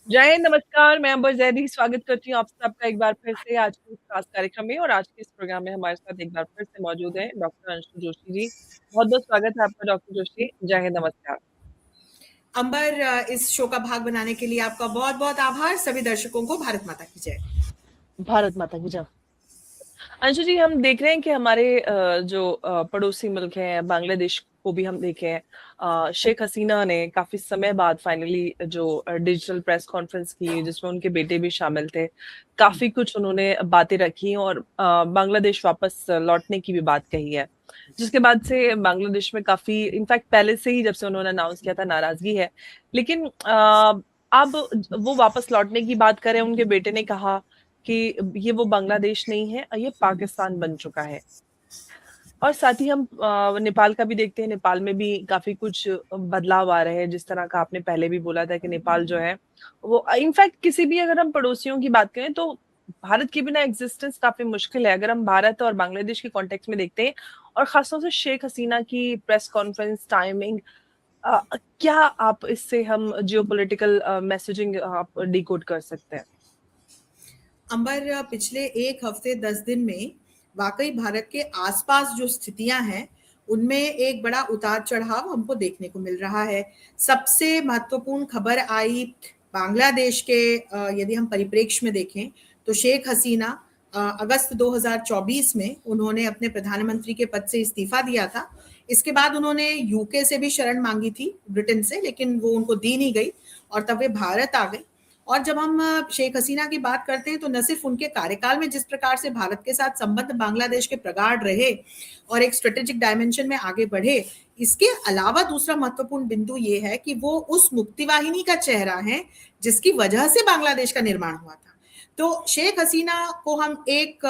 जय हिंद, नमस्कार। मैं अंबर ज़ैदी स्वागत करती हूँ आप सबका एक बार फिर से आज के इस खास कार्यक्रम में। और आज के इस प्रोग्राम में हमारे साथ एक बार फिर से मौजूद हैं डॉक्टर अंशु जोशी जी। बहुत-बहुत स्वागत है आपका डॉक्टर जोशी। जय हिंद, नमस्कार। अंबर, इस शो का भाग बनाने के लिए आपका बहुत बहुत आभार। सभी दर्शकों को भारत माता की जय। भारत माता की जय। अंशु जी, हम देख रहे हैं कि हमारे जो पड़ोसी मुल्क हैं, बांग्लादेश को भी हम देखें, शेख हसीना ने काफ़ी समय बाद फाइनली जो डिजिटल प्रेस कॉन्फ्रेंस की, जिसमें उनके बेटे भी शामिल थे। काफ़ी कुछ उन्होंने बातें रखी और बांग्लादेश वापस लौटने की भी बात कही है। जिसके बाद से बांग्लादेश में काफ़ी इनफैक्ट पहले से ही जब से उन्होंने अनाउंस किया था नाराज़गी है। लेकिन अब वो वापस लौटने की बात करें, उनके बेटे ने कहा कि ये वो बांग्लादेश नहीं है, ये पाकिस्तान बन चुका है। और साथ ही हम नेपाल का भी देखते हैं, नेपाल में भी काफ़ी कुछ बदलाव आ रहे हैं, जिस तरह का आपने पहले भी बोला था कि नेपाल जो है, वो इनफैक्ट किसी भी अगर हम पड़ोसियों की बात करें, तो भारत के बिना एग्ज़िस्टेंस काफ़ी मुश्किल है। अगर हम भारत और बांग्लादेश के कॉन्टेक्स्ट में देखते हैं और ख़ास तौर से शेख हसीना की प्रेस कॉन्फ्रेंस टाइमिंग, अ, क्या आप इससे हम जियोपॉलिटिकल मैसेजिंग आप डिकोड कर सकते हैं? अंबर, पिछले एक हफ्ते 10 दिन में वाकई भारत के आसपास जो स्थितियां हैं उनमें एक बड़ा उतार चढ़ाव हमको देखने को मिल रहा है। सबसे महत्वपूर्ण खबर आई बांग्लादेश के, यदि हम परिप्रेक्ष्य में देखें तो शेख हसीना अगस्त 2024 में उन्होंने अपने प्रधानमंत्री के पद से इस्तीफा दिया था। इसके बाद उन्होंने यूके से भी शरण मांगी थी, ब्रिटेन से, लेकिन वो उनको दी नहीं गई और तब वे भारत आ गई। और जब हम शेख हसीना की बात करते हैं तो न सिर्फ उनके कार्यकाल में जिस प्रकार से भारत के साथ संबंध बांग्लादेश के प्रगाढ़ रहे और एक स्ट्रेटेजिक डायमेंशन में आगे बढ़े, इसके अलावा दूसरा महत्वपूर्ण बिंदु ये है कि वो उस मुक्ति वाहिनी का चेहरा है जिसकी वजह से बांग्लादेश का निर्माण हुआ था। तो शेख हसीना को हम एक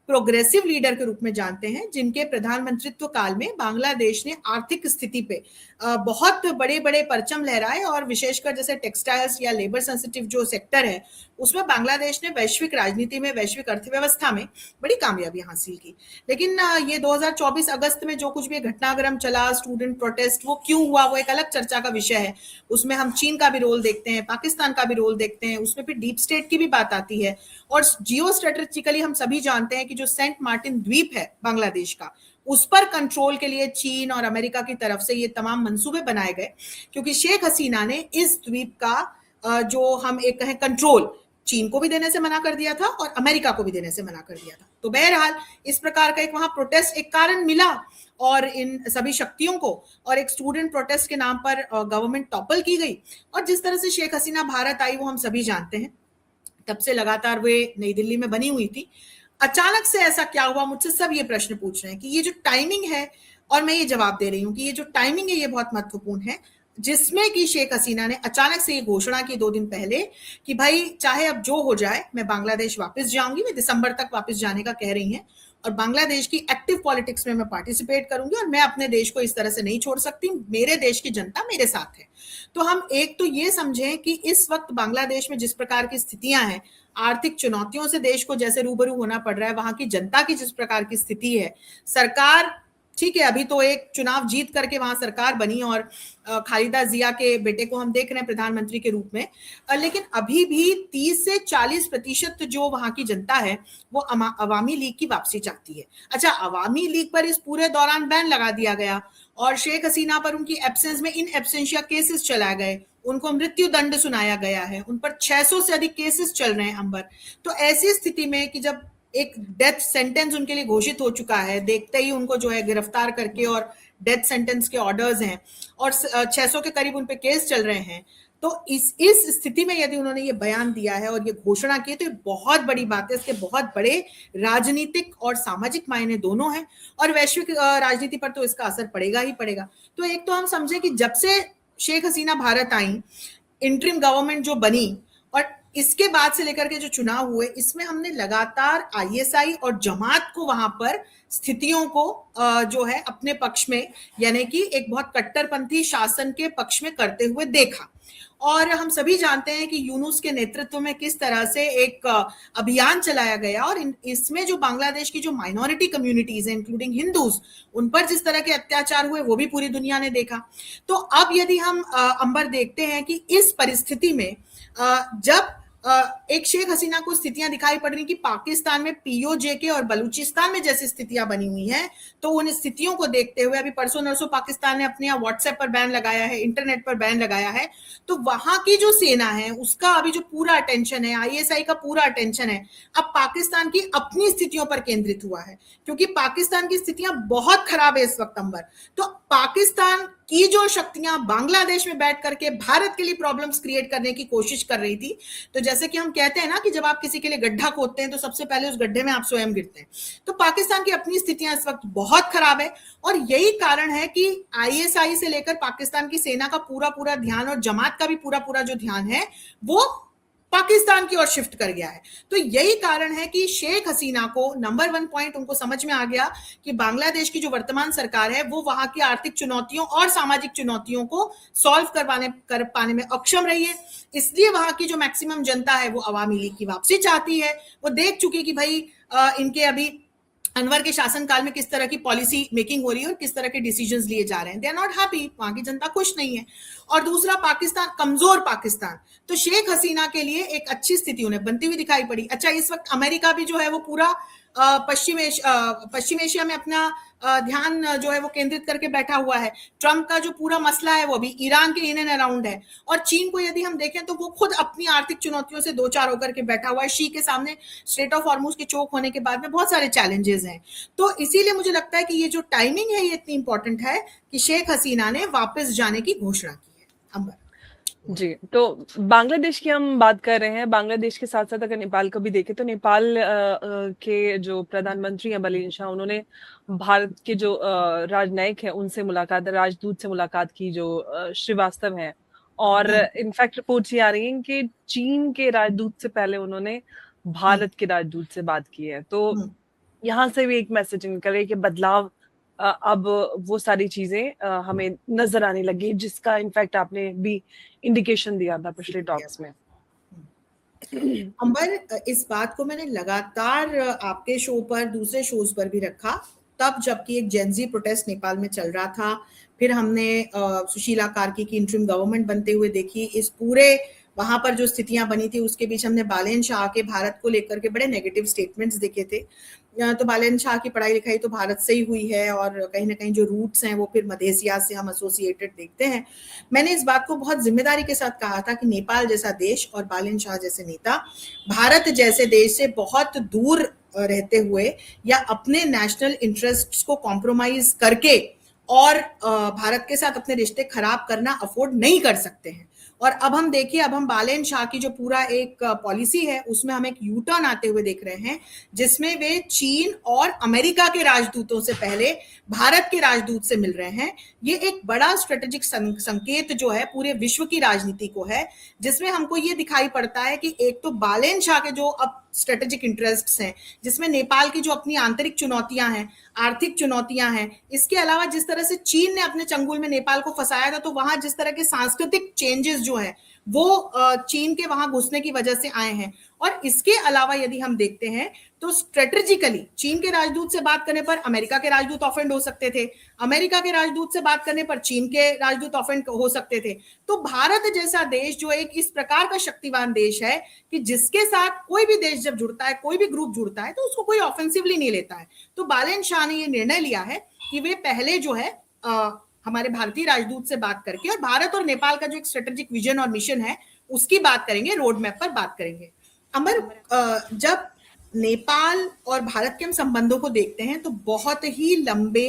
प्रोग्रेसिव लीडर के रूप में जानते हैं, जिनके प्रधानमंत्रित्व काल में बांग्लादेश ने आर्थिक स्थिति पे बहुत बड़े बड़े परचम लहराए और विशेषकर जैसे टेक्सटाइल्स या लेबर सेंसिटिव जो सेक्टर है उसमें बांग्लादेश ने वैश्विक राजनीति में, वैश्विक अर्थव्यवस्था में बड़ी कामयाबी हासिल की। लेकिन ये 2024 अगस्त में जो कुछ भी घटनाक्रम चला, स्टूडेंट प्रोटेस्ट, वो क्यों हुआ, वो एक अलग चर्चा का विषय है। उसमें हम चीन का भी रोल देखते हैं, पाकिस्तान का भी रोल देखते हैं, उसमें फिर डीप स्टेट की भी बात आती है। और जियो स्ट्रेटेजिकली हम सभी जानते हैं कि जो सेंट मार्टिन द्वीप है बांग्लादेश का, उस पर कंट्रोल के लिए चीन और अमेरिका की तरफ से ये तमाम मंसूबे बनाए गए, क्योंकि शेख हसीना ने इस द्वीप का जो हम एक कहें कंट्रोल चीन को भी देने से मना कर दिया था और अमेरिका को भी देने से मना कर दिया था। तो बहरहाल इस प्रकार का एक वहां प्रोटेस्ट एक कारण मिला और इन सभी शक्तियों को, और एक स्टूडेंट प्रोटेस्ट के नाम पर गवर्नमेंट टॉपल की गई। और जिस तरह से शेख हसीना भारत आई वो हम सभी जानते हैं। तब से लगातार वे नई दिल्ली में बनी हुई थी। अचानक से ऐसा क्या हुआ, मुझसे सब ये प्रश्न पूछ रहे हैं कि ये जो टाइमिंग है, और मैं ये जवाब दे रही हूँ कि ये जो टाइमिंग है ये बहुत महत्वपूर्ण है, जिसमें कि शेख हसीना ने अचानक से ये घोषणा की 2 दिन पहले कि भाई चाहे अब जो हो जाए मैं बांग्लादेश वापस जाऊंगी, मैं दिसंबर तक वापस जाने का कह रही हैं, और बांग्लादेश की एक्टिव पॉलिटिक्स में मैं पार्टिसिपेट करूंगी और मैं अपने देश को इस तरह से नहीं छोड़ सकती, मेरे देश की जनता मेरे साथ है। तो हम एक तो ये समझें कि इस वक्त बांग्लादेश में जिस प्रकार की स्थितियां हैं, आर्थिक चुनौतियों से देश को जैसे रूबरू होना पड़ रहा है, वहां की जनता की जिस प्रकार की स्थिति है, सरकार ठीक है अभी तो एक चुनाव जीत करके वहां सरकार बनी और खालिदा जिया के बेटे को हम देख रहे हैं प्रधानमंत्री के रूप में, लेकिन अभी भी 30 से 40% जो वहां की जनता है वो अवामी लीग की वापसी चाहती है। अच्छा, अवामी लीग पर इस पूरे दौरान बैन लगा दिया गया और शेख हसीना पर उनकी एब्सेंस में इन एब्सेंशिया केसेस चलाए गए, उनको मृत्यु दंड सुनाया गया है, उन पर 600 से अधिक केसेस चल रहे हैं अंबर। तो ऐसी स्थिति में कि जब एक डेथ सेंटेंस उनके लिए घोषित हो चुका है, देखते ही उनको जो है गिरफ्तार करके और डेथ सेंटेंस के ऑर्डर्स हैं और 600 के करीब उन पे केस चल रहे हैं, तो इस स्थिति में यदि उन्होंने ये बयान दिया है और ये घोषणा की है तो ये बहुत बड़ी बात है। इसके बहुत बड़े राजनीतिक और सामाजिक मायने दोनों हैं और वैश्विक राजनीति पर तो इसका असर पड़ेगा ही पड़ेगा। तो एक तो हम समझे कि जब से शेख हसीना भारत आई, इंटरिम गवर्नमेंट जो बनी और इसके बाद से लेकर के जो चुनाव हुए, इसमें हमने लगातार आईएसआई और जमात को वहां पर स्थितियों को जो है अपने पक्ष में, यानी कि एक बहुत कट्टरपंथी शासन के पक्ष में करते हुए देखा। और हम सभी जानते हैं कि यूनुस के नेतृत्व में किस तरह से एक अभियान चलाया गया, और इसमें जो बांग्लादेश की जो माइनॉरिटी कम्युनिटीज हैं इंक्लूडिंग हिंदूज, उन पर जिस तरह के अत्याचार हुए वो भी पूरी दुनिया ने देखा। तो अब यदि हम अंबर देखते हैं कि इस परिस्थिति में जब एक शेख हसीना को स्थितियां दिखाई पड़ रही कि पाकिस्तान में पीओजे और बलूचिस्तान में जैसी स्थितियां बनी हुई हैं, तो उन स्थितियों को देखते हुए अभी परसों नरसों पाकिस्तान ने अपने यहाँ व्हाट्सएप पर बैन लगाया है, इंटरनेट पर बैन लगाया है, तो वहां की जो सेना है उसका अभी जो पूरा अटेंशन है, आईएसआई का पूरा अटेंशन है अब पाकिस्तान की अपनी स्थितियों पर केंद्रित हुआ है, क्योंकि पाकिस्तान की स्थितियां बहुत खराब है इस वक्त अंबर। तो पाकिस्तान की जो शक्तियां बांग्लादेश में बैठ करके भारत के लिए प्रॉब्लम्स क्रिएट करने की कोशिश कर रही थी, तो जैसे कि हम कहते हैं ना कि जब आप किसी के लिए गड्ढा खोदते हैं तो सबसे पहले उस गड्ढे में आप स्वयं गिरते हैं, तो पाकिस्तान की अपनी स्थितियां इस वक्त बहुत खराब है। और यही कारण है कि आईएसआई से लेकर पाकिस्तान की सेना का पूरा पूरा ध्यान और जमात का भी पूरा पूरा जो ध्यान है वो पाकिस्तान की ओर शिफ्ट कर गया है। तो यही कारण है कि शेख हसीना को नंबर 1 पॉइंट उनको समझ में आ गया कि बांग्लादेश की जो वर्तमान सरकार है वो वहां की आर्थिक चुनौतियों और सामाजिक चुनौतियों को सॉल्व कर पाने में अक्षम रही है, इसलिए वहां की जो मैक्सिमम जनता है वो अवामी लीग की वापसी चाहती है। वो देख चुकी कि भाई इनके अभी अनवर के शासनकाल में किस तरह की पॉलिसी मेकिंग हो रही है और किस तरह के डिसीजंस लिए जा रहे हैं, दे आर नॉट हैप्पी, वहां की जनता खुश नहीं है। और दूसरा पाकिस्तान, कमजोर पाकिस्तान, तो शेख हसीना के लिए एक अच्छी स्थिति उन्हें बनती हुई दिखाई पड़ी। अच्छा, इस वक्त अमेरिका भी जो है वो पूरा पश्चिम एशिया में अपना ध्यान जो है वो केंद्रित करके बैठा हुआ है। ट्रंप का जो पूरा मसला है वो भी ईरान के इन एंड अराउंड है, और चीन को यदि हम देखें तो वो खुद अपनी आर्थिक चुनौतियों से दो चार होकर के बैठा हुआ है। शी के सामने स्ट्रेट ऑफ हॉर्मुज के चोक होने के बाद में बहुत सारे चैलेंजेस हैं। तो इसीलिए मुझे लगता है कि ये जो टाइमिंग है ये इतनी इंपॉर्टेंट है कि शेख हसीना ने वापस जाने की घोषणा की है। अंबर जी, तो बांग्लादेश की हम बात कर रहे हैं। बांग्लादेश के साथ-साथ अगर नेपाल को भी देखें तो नेपाल के जो प्रधानमंत्री हैं बलिन शाह, उन्होंने भारत के जो राजनयिक हैं उनसे मुलाकात, राजदूत से मुलाकात की जो श्रीवास्तव हैं, और इनफैक्ट रिपोर्ट्स ये आ रही हैं कि चीन के राजदूत से पहले उन्होंने भारत के राजदूत से बात की है। तो यहाँ से भी एक मैसेज निकल रहा है कि बदलाव अब वो सारी चीजें हमें नजर आने लगी, जिसका इनफैक्ट आपने भी इंडिकेशन दिया था पिछले टॉक्स में। अंबर, इस बात को मैंने लगातार आपके शो पर, दूसरे शोज पर भी रखा, तब जबकि एक जेनजी प्रोटेस्ट नेपाल में चल रहा था, फिर हमने सुशीला कार्की की इंटरिम गवर्नमेंट बनते हुए देखी, इस पूरे वहां पर जो स्थितियां बनी थी उसके बीच हमने बालेन शाह के भारत को लेकर के बड़े नेगेटिव स्टेटमेंट्स देखे थे। तो बालेन शाह की पढ़ाई लिखाई तो भारत से ही हुई है, और कहीं ना कहीं जो रूट्स हैं वो फिर मधेसिया से हम एसोसिएटेड देखते हैं। मैंने इस बात को बहुत जिम्मेदारी के साथ कहा था कि नेपाल जैसा देश और बालेन शाह जैसे नेता भारत जैसे देश से बहुत दूर रहते हुए या अपने नेशनल इंटरेस्ट्स को कॉम्प्रोमाइज करके और भारत के साथ अपने रिश्ते खराब करना अफोर्ड नहीं कर सकते हैं। और अब हम देखिए, अब हम बालेन शाह की जो पूरा एक पॉलिसी है उसमें हम एक यू टर्न आते हुए देख रहे हैं, जिसमें वे चीन और अमेरिका के राजदूतों से पहले भारत के राजदूत से मिल रहे हैं। ये एक बड़ा स्ट्रेटेजिक संकेत जो है पूरे विश्व की राजनीति को है, जिसमें हमको ये दिखाई पड़ता है कि एक तो बालेन शाह के जो अब स्ट्रेटेजिक इंटरेस्ट्स हैं, जिसमें नेपाल की जो अपनी आंतरिक चुनौतियां हैं, आर्थिक चुनौतियां हैं, इसके अलावा जिस तरह से चीन ने अपने चंगुल में नेपाल को फंसाया था, तो वहां जिस तरह के सांस्कृतिक चेंजेस जो है वो चीन के वहां घुसने की वजह से आए हैं। और इसके अलावा यदि हम देखते हैं तो स्ट्रेटेजिकली चीन के राजदूत से बात करने पर अमेरिका के राजदूत ऑफेंड हो सकते थे, अमेरिका के राजदूत से बात करने पर चीन के राजदूत ऑफेंड हो सकते थे। तो भारत जैसा देश जो एक इस प्रकार का शक्तिवान देश है कि जिसके साथ कोई भी देश जब जुड़ता है, कोई भी ग्रुप जुड़ता है, तो उसको कोई ऑफेंसिवली नहीं लेता है। तो बालेन शाह ने ये निर्णय लिया है कि वे पहले जो है हमारे भारतीय राजदूत से बात करके और भारत और नेपाल का जो एक स्ट्रेटेजिक विजन और मिशन है उसकी बात करेंगे, रोड मैप पर बात करेंगे। अमर, जब नेपाल और भारत के हम संबंधों को देखते हैं तो बहुत ही लंबे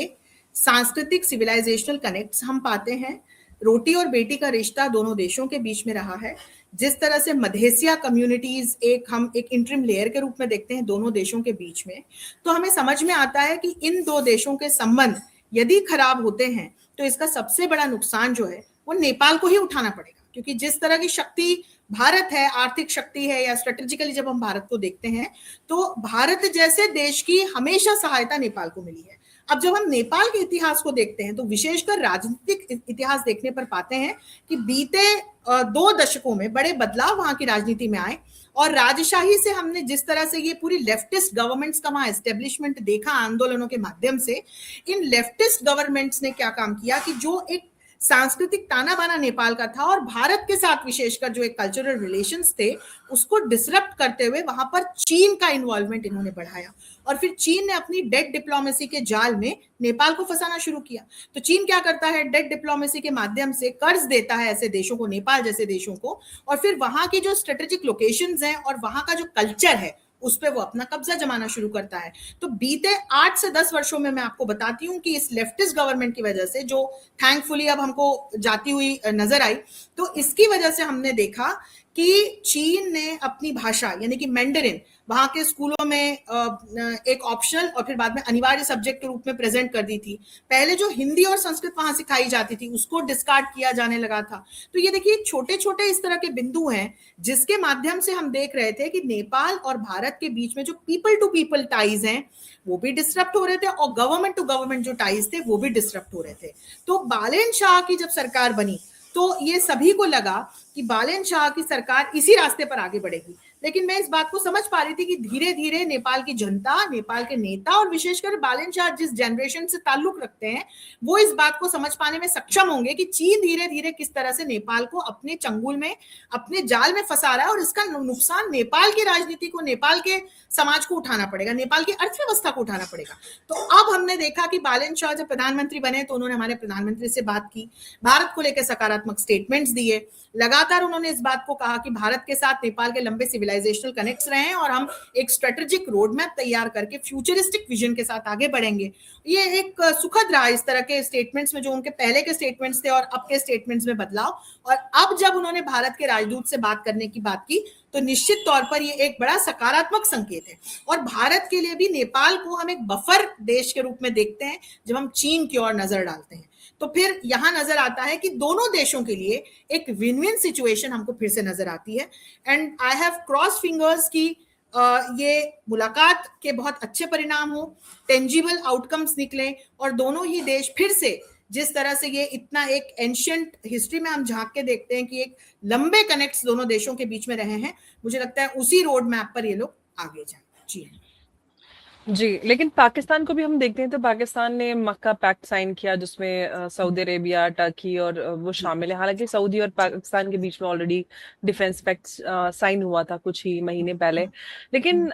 सांस्कृतिक सिविलाइजेशनल कनेक्ट्स हम पाते हैं। रोटी और बेटी का रिश्ता दोनों देशों के बीच में रहा है। जिस तरह से मधेसिया कम्युनिटीज हम एक इंटरिम लेयर के रूप में देखते हैं दोनों देशों के बीच में, तो हमें समझ में आता है कि इन दो देशों के संबंध यदि खराब होते हैं तो इसका सबसे बड़ा नुकसान जो है वो नेपाल को ही उठाना पड़ेगा, क्योंकि जिस तरह की शक्ति भारत है, आर्थिक शक्ति है, या स्ट्रेटेजिकली जब हम भारत को देखते हैं तो भारत जैसे देश की हमेशा सहायता नेपाल को मिली है। अब जब हम नेपाल के इतिहास को देखते हैं तो विशेषकर राजनीतिक इतिहास देखने पर पाते हैं कि बीते 2 दशकों में बड़े बदलाव वहां की राजनीति में आए, और राजशाही से हमने जिस तरह से ये पूरी लेफ्टिस्ट गवर्नमेंट्स का वहां एस्टेब्लिशमेंट देखा आंदोलनों के माध्यम से, इन लेफ्टिस्ट गवर्नमेंट्स ने क्या काम किया कि जो एक सांस्कृतिक ताना बाना नेपाल का था और भारत के साथ विशेषकर जो एक कल्चरल रिलेशंस थे उसको डिसरप्ट करते हुए वहां पर चीन का इन्वॉल्वमेंट इन्होंने बढ़ाया, और फिर चीन ने अपनी डेड डिप्लोमेसी के जाल में नेपाल को फंसाना शुरू किया। तो चीन क्या करता है, डेड डिप्लोमेसी के माध्यम से कर्ज देता है ऐसे देशों को, नेपाल जैसे देशों को, और फिर वहां की जो स्ट्रेटेजिक लोकेशंस हैं और वहां का जो कल्चर है उस पर वो अपना कब्जा जमाना शुरू करता है। तो बीते 8 से 10 वर्षों में मैं आपको बताती हूँ कि इस लेफ्टिस्ट गवर्नमेंट की वजह से, जो थैंकफुली अब हमको जाती हुई नजर आई, तो इसकी वजह से हमने देखा कि चीन ने अपनी भाषा यानी कि मैंडरिन वहां के स्कूलों में एक ऑप्शनल और फिर बाद में अनिवार्य सब्जेक्ट के रूप में प्रेजेंट कर दी थी। पहले जो हिंदी और संस्कृत वहां सिखाई जाती थी उसको डिस्कार्ड किया जाने लगा था। तो ये देखिए छोटे छोटे इस तरह के बिंदु हैं जिसके माध्यम से हम देख रहे थे कि नेपाल और भारत के बीच में जो पीपल टू पीपल टाइज हैं वो भी डिस्टर्ब हो रहे थे, और गवर्नमेंट टू गवर्नमेंट जो टाइज थे वो भी डिस्टर्ब हो रहे थे। तो बालेन शाह की जब सरकार बनी तो ये सभी को लगा कि बालेन शाह की सरकार इसी रास्ते पर आगे बढ़ेगी, लेकिन मैं इस बात को समझ पा रही थी कि धीरे धीरे नेपाल की जनता, नेपाल के नेता और विशेषकर बालेन शाह जिस जनरेशन से ताल्लुक रखते हैं वो इस बात को समझ पाने में सक्षम होंगे कि चीन धीरे धीरे किस तरह से नेपाल को अपने चंगुल में, अपने जाल में फंसा रहा है, और इसका नुकसान नेपाल की राजनीति को, नेपाल के समाज को उठाना पड़ेगा, नेपाल की अर्थव्यवस्था को उठाना पड़ेगा। तो अब हमने देखा कि बालेन शाह जब प्रधानमंत्री बने तो उन्होंने हमारे प्रधानमंत्री से बात की, भारत को लेकर सकारात्मक स्टेटमेंट्स दिए, लगातार उन्होंने इस बात को कहा कि भारत के साथ नेपाल के लंबे सिविलाइजेशनल कनेक्ट्स रहे हैं और हम एक स्ट्रेटेजिक रोड मैप तैयार करके फ्यूचरिस्टिक विजन के साथ आगे बढ़ेंगे। ये एक सुखद रहा इस तरह के स्टेटमेंट्स में, जो उनके पहले के स्टेटमेंट्स थे और अब के स्टेटमेंट्स में बदलाव। और अब जब उन्होंने भारत के राजदूत से बात करने की बात की तो निश्चित तौर पर ये एक बड़ा सकारात्मक संकेत है, और भारत के लिए भी नेपाल को हम एक बफर देश के रूप में देखते हैं जब हम चीन की ओर नजर डालते हैं। तो फिर यहां नजर आता है कि दोनों देशों के लिए एक विन विन सिचुएशन हमको फिर से नजर आती है। And I have cross fingers की ये मुलाकात के बहुत अच्छे परिणाम हो, टेंजिबल आउटकम्स निकले, और दोनों ही देश फिर से जिस तरह से ये इतना एक एंशिएंट हिस्ट्री में हम झांक के देखते हैं कि एक लंबे कनेक्ट्स दोनों देशों के बीच में रहे हैं, मुझे लगता है उसी रोड मैप पर ये लोग आगे जाएं। जी जी, लेकिन पाकिस्तान को भी हम देखते हैं तो पाकिस्तान ने मक्का पैक्ट साइन किया जिसमें सऊदी अरेबिया, टर्की और वो शामिल है। हालांकि सऊदी और पाकिस्तान के बीच में ऑलरेडी डिफेंस पैक्ट साइन हुआ था कुछ ही महीने पहले, लेकिन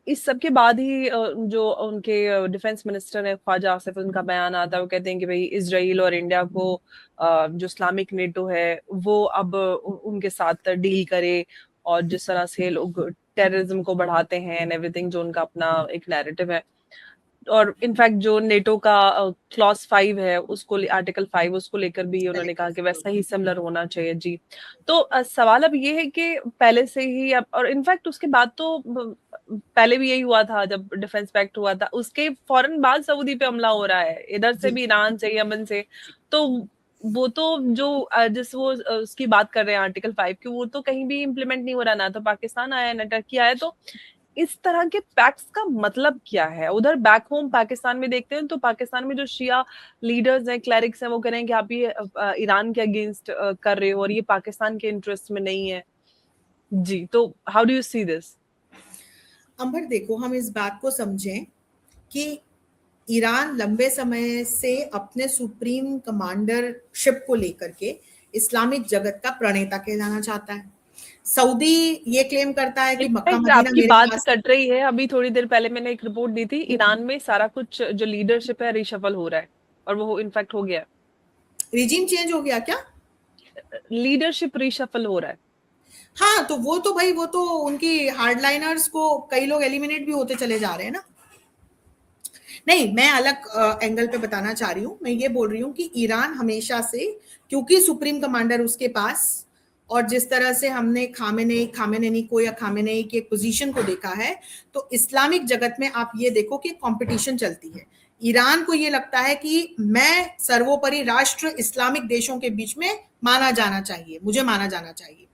इस सब के बाद ही जो उनके डिफेंस मिनिस्टर है ख्वाजा आसिफ, उनका बयान आता है, वो कहते हैं कि भाई इजराइल और इंडिया को जो इस्लामिक नेटो है वो अब उनके साथ डील करे, और जिस तरह से लोग टेररिज्म को बढ़ाते हैं एंड एवरीथिंग, जो उनका अपना एक नैरेटिव है। और इनफैक्ट जो नेटो का क्लॉज 5 है उसको, आर्टिकल 5 उसको लेकर भी उन्होंने कहा कि वैसा ही सिमिलर होना चाहिए। जी, तो सवाल अब ये है कि पहले से ही अब, और इनफैक्ट उसके बाद तो पहले भी यही हुआ था जब डिफेंस पैक्ट हुआ था, उसके फौरन बाद सऊदी पे हमला हो रहा है, इधर से भी ईरान से, यमन से। तो वो तो जो जिस वो उसकी बात कर रहे हैं आर्टिकल 5 की, वो तो कहीं भी इम्प्लीमेंट नहीं हो रहा, ना तो पाकिस्तान आया ना टर्की आया। तो इस तरह के पैक्ट्स का मतलब क्या है? उधर बैक होम पाकिस्तान में देखते हैं तो पाकिस्तान में जो शिया लीडर्स हैं, क्लरिक्स हैं, वो कह रहे हैं कि आप ये ईरान के अगेंस्ट कर रहे हो और ये पाकिस्तान के इंटरेस्ट में नहीं है। जी, तो how do you see this? Ambar, देखो हम इस बात को समझें कि ईरान लंबे समय से अपने सुप्रीम कमांडरशिप को लेकर के इस्लामिक जगत का प्रणेता कहलाना चाहता है। सऊदी ये क्लेम करता है कि मक्का मदीना आपकी मेरे बात पास कट रही है। अभी थोड़ी देर पहले मैंने एक रिपोर्ट दी थी, ईरान में सारा कुछ जो लीडरशिप है रिशफल हो रहा है, और वो इनफैक्ट हो गया। रिजीम चेंज हो गया क्या? लीडरशिप रिशफल हो रहा है। हाँ, तो वो तो भाई वो तो उनकी हार्डलाइनर्स को कई लोग एलिमिनेट भी होते चले जा रहे हैं ना। नहीं, मैं अलग एंगल पे बताना चाह रही हूँ। मैं ये बोल रही हूँ कि ईरान हमेशा से, क्योंकि सुप्रीम कमांडर उसके पास, और जिस तरह से हमने खामेनेई को या खामेनेई की एक पोजीशन को देखा है, तो इस्लामिक जगत में आप ये देखो कि कंपटीशन चलती है। ईरान को ये लगता है कि मैं सर्वोपरि राष्ट्र इस्लामिक देशों के बीच में माना जाना चाहिए, मुझे माना जाना चाहिए।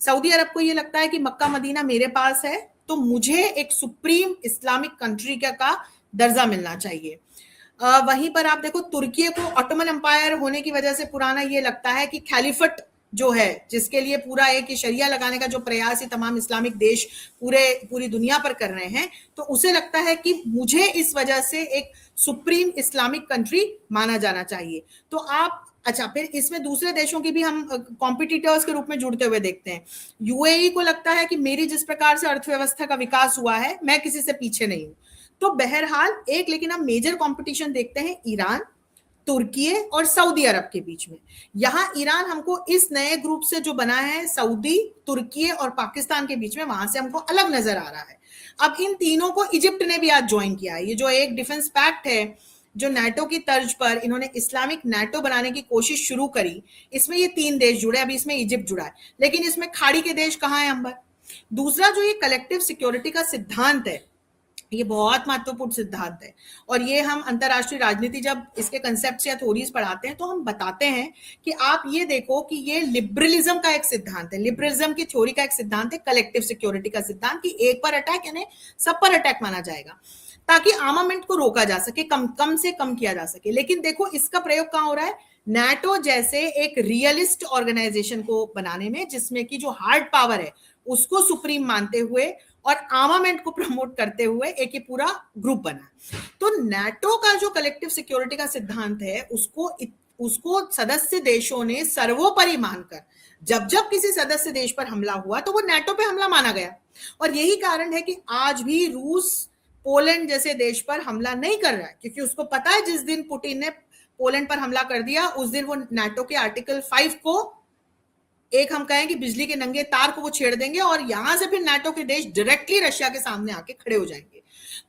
सऊदी अरब को ये लगता है कि मक्का मदीना मेरे पास है तो मुझे एक सुप्रीम इस्लामिक कंट्री का दर्जा मिलना चाहिए। वहीं पर आप देखो तुर्की को ऑटोमन एम्पायर होने की वजह से पुराना ये लगता है कि खैलिफट जो है, जिसके लिए पूरा एक शरिया लगाने का जो प्रयास ये तमाम इस्लामिक देश पूरी दुनिया पर कर रहे हैं, तो उसे लगता है कि मुझे इस वजह से एक सुप्रीम इस्लामिक कंट्री माना जाना चाहिए। तो आप अच्छा, फिर इसमें दूसरे देशों की भी हम कॉम्पिटिटर्स के रूप में जुड़ते हुए देखते हैं। यूएई को लगता है कि मेरी जिस प्रकार से अर्थव्यवस्था का विकास हुआ है, मैं किसी से पीछे नहीं हूं। तो बहरहाल एक, लेकिन हम मेजर कंपटीशन देखते हैं ईरान, तुर्की और सऊदी अरब के बीच में। यहां ईरान हमको इस नए ग्रुप से जो बना है सऊदी, तुर्की और पाकिस्तान के बीच में, वहां से हमको अलग नजर आ रहा है। अब इन तीनों को इजिप्ट ने भी आज ज्वाइन किया है। ये जो एक डिफेंस पैक्ट है, जो नाटो की तर्ज पर इन्होंने इस्लामिक नाटो बनाने की कोशिश शुरू करी, इसमें ये 3 देश जुड़े, अभी इसमें इजिप्ट जुड़ा है, लेकिन इसमें खाड़ी के देश कहां है अंबर? दूसरा, जो ये कलेक्टिव सिक्योरिटी का सिद्धांत है, ये बहुत महत्वपूर्ण सिद्धांत है, और ये हम अंतरराष्ट्रीय राजनीति जब इसके कंसेप्ट या थ्योरीज पढ़ाते हैं तो हम बताते हैं कि आप ये देखो कि ये लिबरलिज्म का एक सिद्धांत है, लिबरलिज्म की थ्योरी का एक सिद्धांत है, कलेक्टिव सिक्योरिटी का सिद्धांत, कि एक पर अटैक यानी सब पर अटैक माना जाएगा, ताकि आर्मामेंट को रोका जा सके, कम से कम किया जा सके। लेकिन देखो इसका प्रयोग कहां हो रहा है? नाटो जैसे एक रियलिस्ट ऑर्गेनाइजेशन को बनाने में, जिसमें कि जो हार्ड पावर है उसको सुप्रीम मानते हुए और आर्मामेंट को प्रमोट करते हुए एक ये पूरा ग्रुप बना। तो नाटो का जो कलेक्टिव सिक्योरिटी का सिद्धांत है, उसको सदस्य देशों ने सर्वोपरि मानकर जब जब किसी सदस्य देश पर हमला हुआ तो वो नाटो पे हमला माना गया। और यही कारण है कि आज भी रूस पोलैंड जैसे देश पर हमला नहीं कर रहा है, क्योंकि उसको पता है जिस दिन पुतिन ने पोलैंड पर हमला कर दिया, उस दिन वो नाटो के आर्टिकल 5 को, एक हम कहें कि बिजली के नंगे तार को वो छेड़ देंगे, और यहां से फिर नाटो के देश डायरेक्टली रशिया के सामने आके खड़े हो जाएंगे।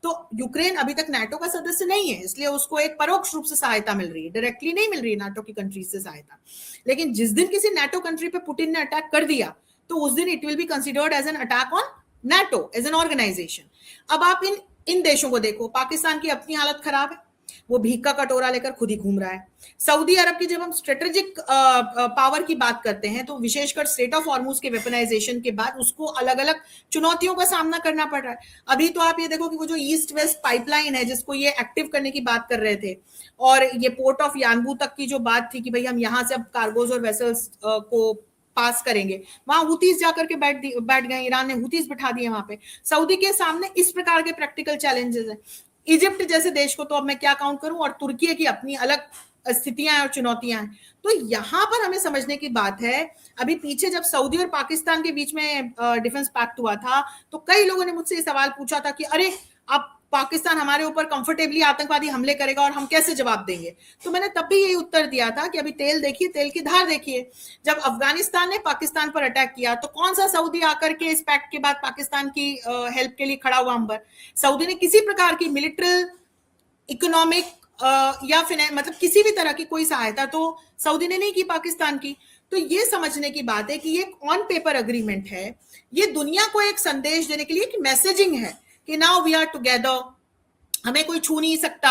तो यूक्रेन अभी तक नाटो का सदस्य नहीं है, इसलिए उसको एक परोक्ष रूप से सहायता मिल रही है, डायरेक्टली नहीं मिल रही है नाटो की कंट्री से सहायता। लेकिन जिस दिन किसी नाटो कंट्री पे पुतिन ने अटैक कर दिया, तो उस दिन it will be considered as an attack on NATO as an organisation. अब आप इन देशों को देखो, पाकिस्तान की अपनी हालत खराब है, वो भीख का कटोरा लेकर खुद ही घूम रहा है। सऊदी अरब की जब हम स्ट्रेटेजिक पावर की बात करते हैं, तो विशेषकर स्ट्रेट ऑफ हॉर्मुज के वेपनाइजेशन के बाद उसको अलग अलग चुनौतियों का सामना करना पड़ रहा है। अभी तो आप ये देखो कि वो जो ईस्ट वेस्ट पाइपलाइन है, जिसको ये एक्टिव करने की बात कर रहे थे, और ये पोर्ट ऑफ यानबू तक की जो बात थी कि भाई हम यहाँ से अब कार्गोज और वेसल्स को पास करेंगे, वहां हुतीस जाकर के बैठ गए, ईरान ने हुतीस बिठा दिए वहां पे। सऊदी के सामने इस प्रकार के प्रैक्टिकल चैलेंजेस हैं। इजिप्ट जैसे देश को तो अब मैं क्या काउंट करूं, और तुर्की की अपनी अलग स्थितियां हैं और चुनौतियां हैं। तो यहां पर हमें समझने की बात है, अभी पीछे जब सऊदी और पाकिस्तान के बीच में डिफेंस पैक्ट हुआ था, तो कई लोगों ने मुझसे ये सवाल पूछा था कि अरे आप, पाकिस्तान हमारे ऊपर कंफर्टेबली आतंकवादी हमले करेगा और हम कैसे जवाब देंगे? तो मैंने तब भी यही उत्तर दिया था कि अभी तेल देखिए, तेल की धार देखिए। जब अफगानिस्तान ने पाकिस्तान पर अटैक किया, तो कौन सा सऊदी आकर के इस पैक्ट के बाद पाकिस्तान की हेल्प के लिए खड़ा हुआ अंबर? सऊदी ने किसी प्रकार की मिलिट्री, इकोनॉमिक या मतलब किसी भी तरह की कोई सहायता तो सऊदी ने नहीं की पाकिस्तान की। तो ये समझने की बात है कि ये ऑन पेपर अग्रीमेंट है, ये दुनिया को एक संदेश देने के लिए एक मैसेजिंग है कि नाउ वी आर टुगेदर, हमें कोई छू नहीं सकता,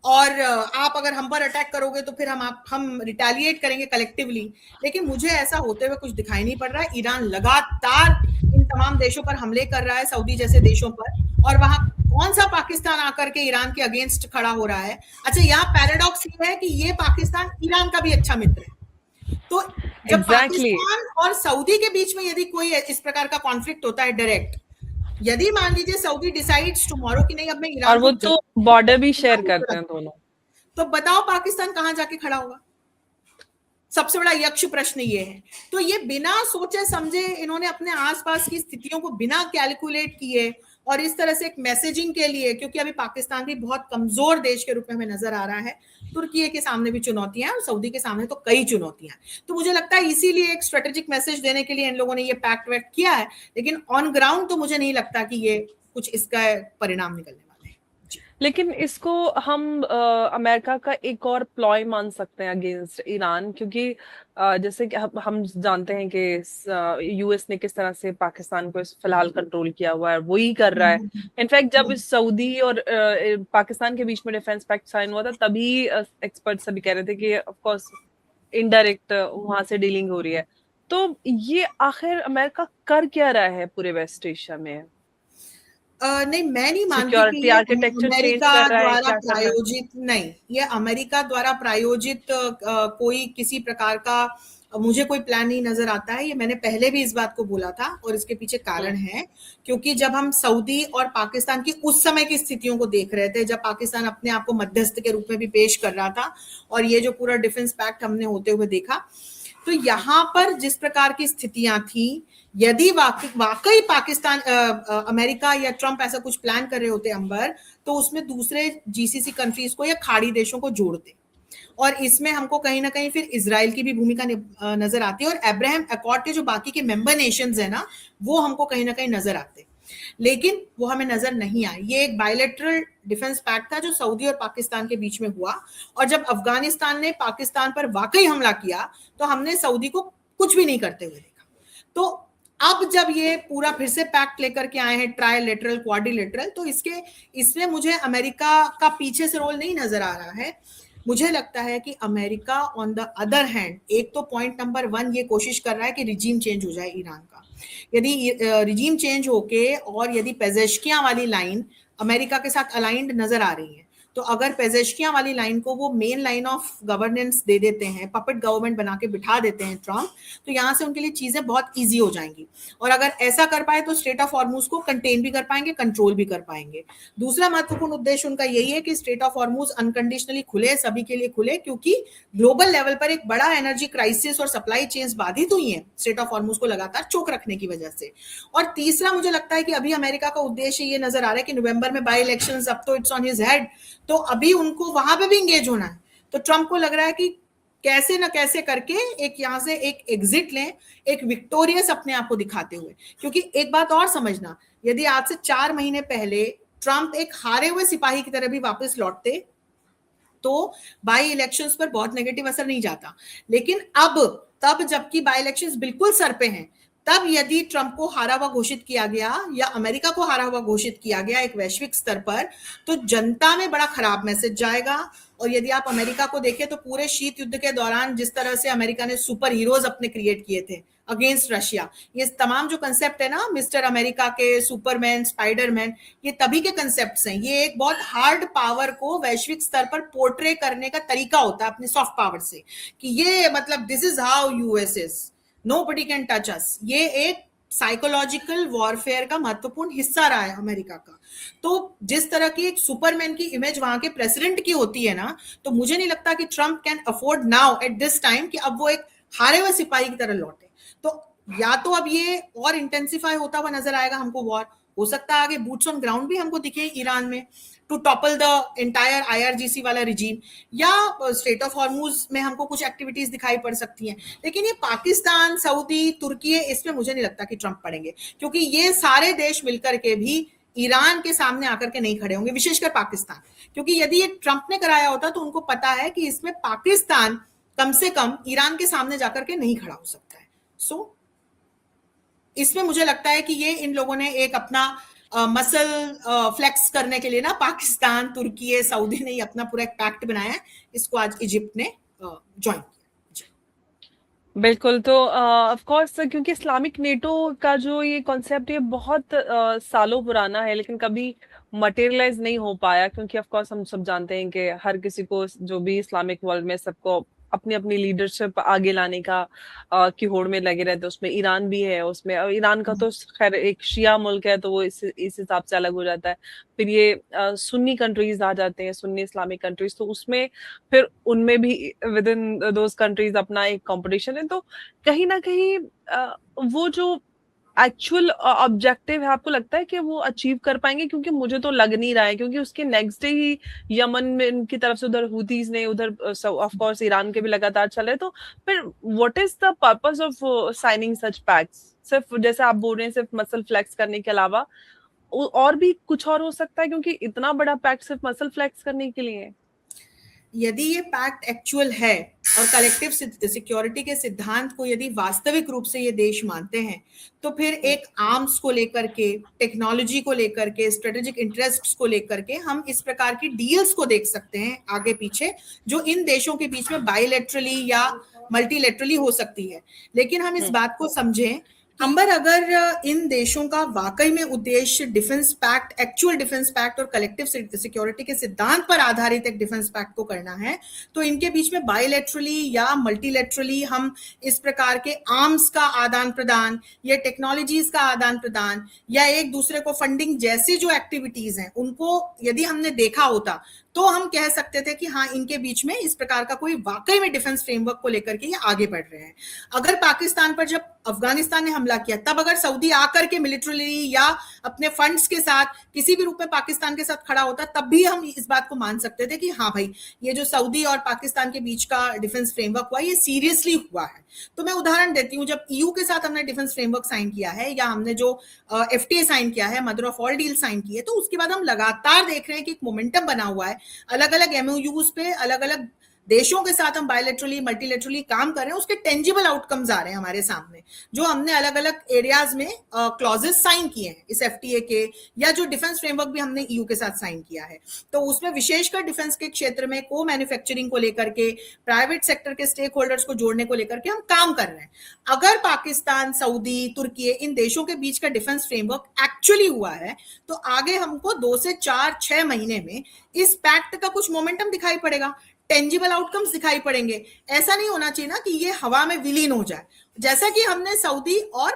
और आप अगर हम पर अटैक करोगे तो फिर हम रिटेलिएट करेंगे कलेक्टिवली। लेकिन मुझे ऐसा होते हुए कुछ दिखाई नहीं पड़ रहा है। ईरान लगातार इन तमाम देशों पर हमले कर रहा है, सऊदी जैसे देशों पर, और वहां कौन सा पाकिस्तान आकर के ईरान के अगेंस्ट खड़ा हो रहा है? अच्छा, यहाँ पैराडॉक्स ये है कि ये पाकिस्तान ईरान का भी अच्छा मित्र है। तो जब पाकिस्तान और सऊदी के बीच में यदि कोई इस प्रकार का कॉन्फ्लिक्ट होता है डायरेक्ट, यदि मान लीजिए सऊदी डिसाइड्स टुमारो कि नहीं अब मैं ईरान, और वो तो बॉर्डर भी शेयर करते हैं दोनों, तो बताओ पाकिस्तान कहां जाके खड़ा होगा? सबसे बड़ा यक्ष प्रश्न ये है। तो ये बिना सोचे समझे इन्होंने अपने आसपास की स्थितियों को बिना कैलकुलेट किए, और इस तरह से एक मैसेजिंग के लिए, क्योंकि अभी पाकिस्तान भी बहुत कमजोर देश के रूप में हमें नजर आ रहा है, तुर्की के सामने भी चुनौतियां हैं और सऊदी के सामने तो कई चुनौतियां हैं। तो मुझे लगता है इसीलिए एक स्ट्रेटेजिक मैसेज देने के लिए इन लोगों ने ये पैक्ट वैक्ट किया है, लेकिन ऑन ग्राउंड तो मुझे नहीं लगता कि ये कुछ इसका परिणाम निकलने वाला है। लेकिन इसको हम अमेरिका का एक और प्लॉय मान सकते हैं अगेंस्ट ईरान, क्योंकि जैसे कि हम जानते हैं कि यूएस ने किस तरह से पाकिस्तान को फिलहाल कंट्रोल किया हुआ है, वही कर रहा है। इनफैक्ट जब इस सऊदी और पाकिस्तान के बीच में डिफेंस पैक्ट साइन हुआ था, तभी एक्सपर्ट सभी कह रहे थे कि ऑफ कोर्स इनडायरेक्ट वहां से डीलिंग हो रही है। तो ये आखिर अमेरिका कर क्या रहा है पूरे वेस्ट एशिया में? नहीं, मैं नहीं मानती कि सिक्योरिटी ये आर्किटेक्चर चेंज अमेरिका कर रहा है, द्वारा क्या कर रहा है? प्रायोजित, नहीं, ये अमेरिका द्वारा प्रायोजित कोई किसी प्रकार का मुझे कोई प्लान नहीं नजर आता है। ये मैंने पहले भी इस बात को बोला था और इसके पीछे कारण है, क्योंकि जब हम सऊदी और पाकिस्तान की उस समय की स्थितियों को देख रहे थे, जब पाकिस्तान अपने आप को मध्यस्थ के रूप में भी पेश कर रहा था, और ये जो पूरा डिफेंस पैक्ट हमने होते हुए देखा, तो यहाँ पर जिस प्रकार की स्थितियां थी, यदि वाकई पाकिस्तान अमेरिका या ट्रंप ऐसा कुछ प्लान कर रहे होते अंबर, तो उसमें दूसरे जीसीसी कंट्रीज को या खाड़ी देशों को जोड़ते, और इसमें हमको कहीं ना कहीं फिर इजराइल की भी भूमिका नजर आती है, और अब्राहम अकॉर्ड के जो बाकी के मेंबर नेशंस है ना, वो हमको कहीं ना कहीं नजर आते, लेकिन वो हमें नजर नहीं आए। ये एक बायलैटरल डिफेंस पैक्ट था जो सऊदी और पाकिस्तान के बीच में हुआ, और जब अफगानिस्तान ने पाकिस्तान पर वाकई हमला किया तो हमने सऊदी को कुछ भी नहीं करते हुए देखा। तो अब जब ये पूरा फिर से पैक्ट लेकर के आए हैं, ट्राइलेटरल क्वाड्रिलेटरल, तो इसमें मुझे अमेरिका का पीछे से रोल नहीं नजर आ रहा है। मुझे लगता है कि America on the other hand, एक तो पॉइंट नंबर 1 ये कोशिश कर रहा है कि रिजीम चेंज हो जाए ईरान का। यदि रिजीम चेंज होके और यदि पेजेश्कियां वाली लाइन अमेरिका के साथ अलाइंड नजर आ रही है, तो अगर पेजेश्कियां वाली लाइन को वो मेन लाइन ऑफ गवर्नेंस दे देते हैं, पपेट गवर्नमेंट बना के बिठा देते हैं ट्रम्प, तो यहाँ से उनके लिए चीजें बहुत ईजी हो जाएंगी, और अगर ऐसा कर पाए तो स्ट्रेट ऑफ हॉर्मूज को कंटेन भी कर पाएंगे, कंट्रोल भी कर पाएंगे। दूसरा महत्वपूर्ण उद्देश्य उनका यही है कि स्ट्रेट ऑफ हॉर्मूज अनकंडीशनली खुले, सभी के लिए खुले, क्योंकि ग्लोबल लेवल पर एक बड़ा एनर्जी क्राइसिस और सप्लाई चेन्स बाधित हुई है स्ट्रेट ऑफ हॉर्मूज को लगातार चोक रखने की वजह से। और तीसरा मुझे लगता है कि अभी अमेरिका का उद्देश्य ये नजर आ रहा है कि नवंबर में बाई इलेक्शंस, अब तो इट्स ऑन हिज हेड, तो अभी उनको वहां पे भी इंगेज होना है। तो ट्रम्प को लग रहा है कि कैसे ना कैसे करके एक यहां से एक एग्जिट लें, एक विक्टोरियस अपने आप को दिखाते हुए। क्योंकि एक बात और समझना, यदि आज से 4 महीने पहले ट्रम्प एक हारे हुए सिपाही की तरह भी वापस लौटते तो बाई इलेक्शंस पर बहुत नेगेटिव असर नहीं जाता, लेकिन अब तब जबकि बाई इलेक्शंस बिल्कुल सर पे हैं, तब यदि ट्रंप को हारा हुआ घोषित किया गया या अमेरिका को हारा हुआ घोषित किया गया एक वैश्विक स्तर पर, तो जनता में बड़ा खराब मैसेज जाएगा। और यदि आप अमेरिका को देखें तो पूरे शीत युद्ध के दौरान जिस तरह से अमेरिका ने सुपर हीरोज अपने क्रिएट किए थे अगेंस्ट रशिया, ये तमाम जो कंसेप्ट है ना, मिस्टर अमेरिका के, सुपरमैन, स्पाइडरमैन, ये तभी के कंसेप्ट्स हैं। ये एक बहुत हार्ड पावर को वैश्विक स्तर पर पोर्ट्रे करने का तरीका होता है अपनी सॉफ्ट पावर से, कि ये मतलब this is how US is, nobody can touch us. ये एक साइकोलॉजिकल वॉरफेयर का महत्वपूर्ण हिस्सा रहा है अमेरिका का। तो जिस तरह की एक सुपरमैन की इमेज वहां के प्रेसिडेंट की होती है ना, तो मुझे नहीं लगता कि Trump can afford now at this time कि अब वो एक हारे हुए सिपाही की तरह लौटे। तो या तो अब ये और इंटेंसिफाई होता हुआ नजर आएगा हमको वॉर, हो सकता है आगे बूट्स ऑन ग्राउंड भी हमको दिखे ईरान में to topple the entire IRGC वाला रिजीम, या स्ट्रेट ऑफ हॉर्मूज में हमको कुछ एक्टिविटीज दिखाई पड़ सकती हैं। लेकिन ये पाकिस्तान, सऊदी, तुर्की, इसमें मुझे नहीं लगता कि ट्रंप पड़ेंगे, क्योंकि ये सारे देश मिलकर के भी ईरान के सामने आकर के नहीं खड़े होंगे, विशेषकर पाकिस्तान, क्योंकि यदि ये ट्रंप ने कराया होता तो उनको पता है कि इसमें पाकिस्तान कम से कम ईरान के सामने जाकर के नहीं खड़ा हो सकता है। सो इसमें मुझे लगता है कि ये इन लोगों ने एक अपना मसल फ्लेक्स करने के लिए ना, पाकिस्तान, तुर्की, सऊदी ने अपना पूरा एक पैक्ट बनाया है, इसको आज इजिप्ट ने ज्वाइन किया। बिल्कुल। तो ऑफ कोर्स क्योंकि इस्लामिक नेटो का जो ये कॉन्सेप्ट है बहुत सालों पुराना है, लेकिन कभी मटेरियलाइज नहीं हो पाया, क्योंकि ऑफ कोर्स हम सब जानते हैं कि हर किसी को, जो भी इस्लामिक वर्ल्ड में, सबको अपनी अपनी लीडरशिप आगे लाने का की होड़ में लगे रहते हैं। उसमें ईरान भी है, उसमें ईरान का तो खैर एक शिया मुल्क है, तो वो इस हिसाब से अलग हो जाता है। फिर ये सुन्नी कंट्रीज आ जाते हैं, सुन्नी इस्लामिक कंट्रीज, तो उसमें फिर उनमें भी विद इन दोज कंट्रीज अपना एक कंपटीशन है। तो कहीं ना कहीं वो जो एक्चुअल ऑब्जेक्टिव है, आपको लगता है कि वो अचीव कर पाएंगे? क्योंकि मुझे तो लग नहीं रहा है, क्योंकि उसके नेक्स्ट डे ही यमन में इनकी तरफ से उधर हुतीज ने, उधर ऑफ कोर्स ईरान के भी लगातार चल रहे। तो फिर what is the purpose of signing such pacts? सिर्फ जैसे आप बोल रहे हैं, सिर्फ मसल फ्लेक्स करने के अलावा और भी कुछ और हो सकता है? क्योंकि इतना बड़ा पैक्ट सिर्फ मसल फ्लेक्स करने के लिए है। यदि ये पैक्ट एक्चुअल है और कलेक्टिव सिक्योरिटी के सिद्धांत को यदि वास्तविक रूप से ये देश मानते हैं, तो फिर एक आर्म्स को लेकर के, टेक्नोलॉजी को लेकर के, स्ट्रेटेजिक इंटरेस्ट्स को लेकर के हम इस प्रकार की डील्स को देख सकते हैं आगे पीछे, जो इन देशों के बीच में बायलैटरली या मल्टीलैटरली हो सकती है। लेकिन हम इस बात को समझें अंबर, अगर इन देशों का वाकई में उद्देश्य defence pact, actual defence pact और कलेक्टिव सिक्योरिटी के सिद्धांत पर आधारित एक डिफेंस पैक्ट को करना है, तो इनके बीच में बायलैटरली या मल्टीलैटरली हम इस प्रकार के आर्म्स का आदान प्रदान या टेक्नोलॉजीज का आदान प्रदान या एक दूसरे को फंडिंग जैसी जो एक्टिविटीज हैं उनको यदि हमने देखा होता तो हम कह सकते थे कि हाँ, इनके बीच में इस प्रकार का कोई वाकई में डिफेंस फ्रेमवर्क को लेकर के ये आगे बढ़ रहे हैं। अगर पाकिस्तान पर जब अफगानिस्तान ने हमला किया तब अगर सऊदी आकर के मिलिट्रली या अपने फंड्स के साथ किसी भी रूप में पाकिस्तान के साथ खड़ा होता, तब भी हम इस बात को मान सकते थे कि हाँ भाई, ये जो सऊदी और पाकिस्तान के बीच का डिफेंस फ्रेमवर्क हुआ ये सीरियसली हुआ है। तो मैं उदाहरण देती हूँ, जब ईयू के साथ हमने डिफेंस फ्रेमवर्क साइन किया है या हमने जो एफटीए साइन किया है, mother of all deal sign की है, तो उसके बाद हम लगातार देख रहे हैं कि एक मोमेंटम बना हुआ है। अलग अलग एमओयूज पे अलग अलग देशों के साथ हम बायलैटरली मल्टीलैटरली काम कर रहे हैं, उसके टेंजिबल आउटकम्स आ रहे हैं हमारे सामने, जो हमने अलग अलग एरियाज में क्लॉजेस साइन किए हैं इस एफटीए के, या जो डिफेंस फ्रेमवर्क भी हमने ईयू के साथ साइन किया है। तो उसमें विशेषकर डिफेंस के क्षेत्र में को मैन्युफैक्चरिंग को लेकर के, प्राइवेट सेक्टर के स्टेक होल्डर्स को जोड़ने को लेकर के हम काम कर रहे हैं। अगर पाकिस्तान, सऊदी, तुर्की, इन देशों के बीच का डिफेंस फ्रेमवर्क एक्चुअली हुआ है तो आगे हमको 2 से 4-6 महीने में इस पैक्ट का कुछ मोमेंटम दिखाई पड़ेगा, टेंजिबल आउटकम्स दिखाई पड़ेंगे। ऐसा नहीं होना चाहिए ना कि ये हवा में विलीन हो जाए, जैसा कि हमने सऊदी और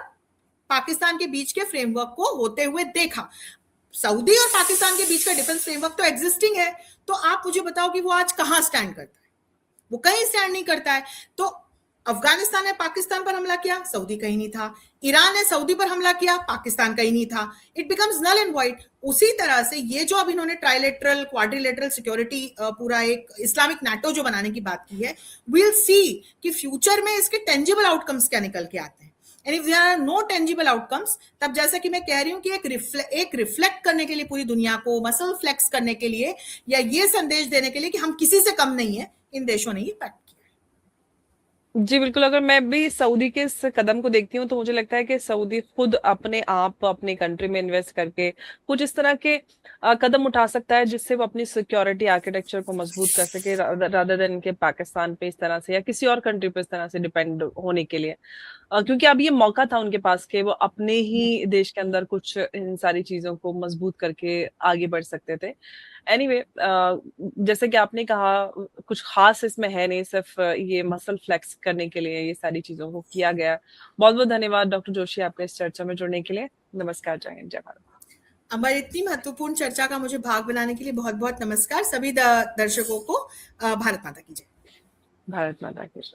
पाकिस्तान के बीच के फ्रेमवर्क को होते हुए देखा। सऊदी और पाकिस्तान के बीच का डिफेंस फ्रेमवर्क तो एग्जिस्टिंग है, तो आप मुझे बताओ कि वो आज कहां स्टैंड करता है? वो कहीं स्टैंड नहीं करता है। तो अफगानिस्तान ने पाकिस्तान पर हमला किया, सऊदी कहीं नहीं था। ईरान ने सऊदी पर हमला किया, पाकिस्तान कहीं नहीं था। It becomes null and void. उसी तरह से ये जो अब इन्होंने ट्राइलेटरल, क्वाड्रिलेटरल सिक्योरिटी, पूरा एक इस्लामिक नाटो जो बनाने की बात की है, विल सी कि फ्यूचर में इसके टेंजिबल आउटकम्स क्या निकल के आते हैं। And if there are no tangible outcomes, तब जैसा कि मैं कह रही हूँ कि एक रिफ्लेक्ट करने के लिए पूरी दुनिया को, मसल फ्लेक्स करने के लिए, या ये संदेश देने के लिए कि हम किसी से कम नहीं है, इन देशों ने ये पैक्ट। जी बिल्कुल, अगर मैं भी सऊदी के इस कदम को देखती हूँ तो मुझे लगता है कि सऊदी खुद अपने आप अपने कंट्री में इन्वेस्ट करके कुछ इस तरह के कदम उठा सकता है जिससे वो अपनी सिक्योरिटी आर्किटेक्चर को मजबूत कर सके, रादर देन के पाकिस्तान पे इस तरह से या किसी और कंट्री पे इस तरह से डिपेंड होने के लिए। क्योंकि अब ये मौका था उनके पास कि वो अपने ही देश के अंदर कुछ इन सारी चीजों को मजबूत करके आगे बढ़ सकते थे। एनीवे, जैसे कि आपने कहा, कुछ खास इसमें है नहीं, सिर्फ ये मसल फ्लेक्स करने के लिए ये सारी चीजों को किया गया। बहुत बहुत धन्यवाद डॉक्टर जोशी, आपने इस चर्चा में जुड़ने के लिए। नमस्कार, जय हिंद, जय भारत। हमारी इतनी महत्वपूर्ण चर्चा का मुझे भाग बनाने के लिए बहुत बहुत नमस्कार। सभी दर्शकों को भारत माता की जय। भारत माता की जय।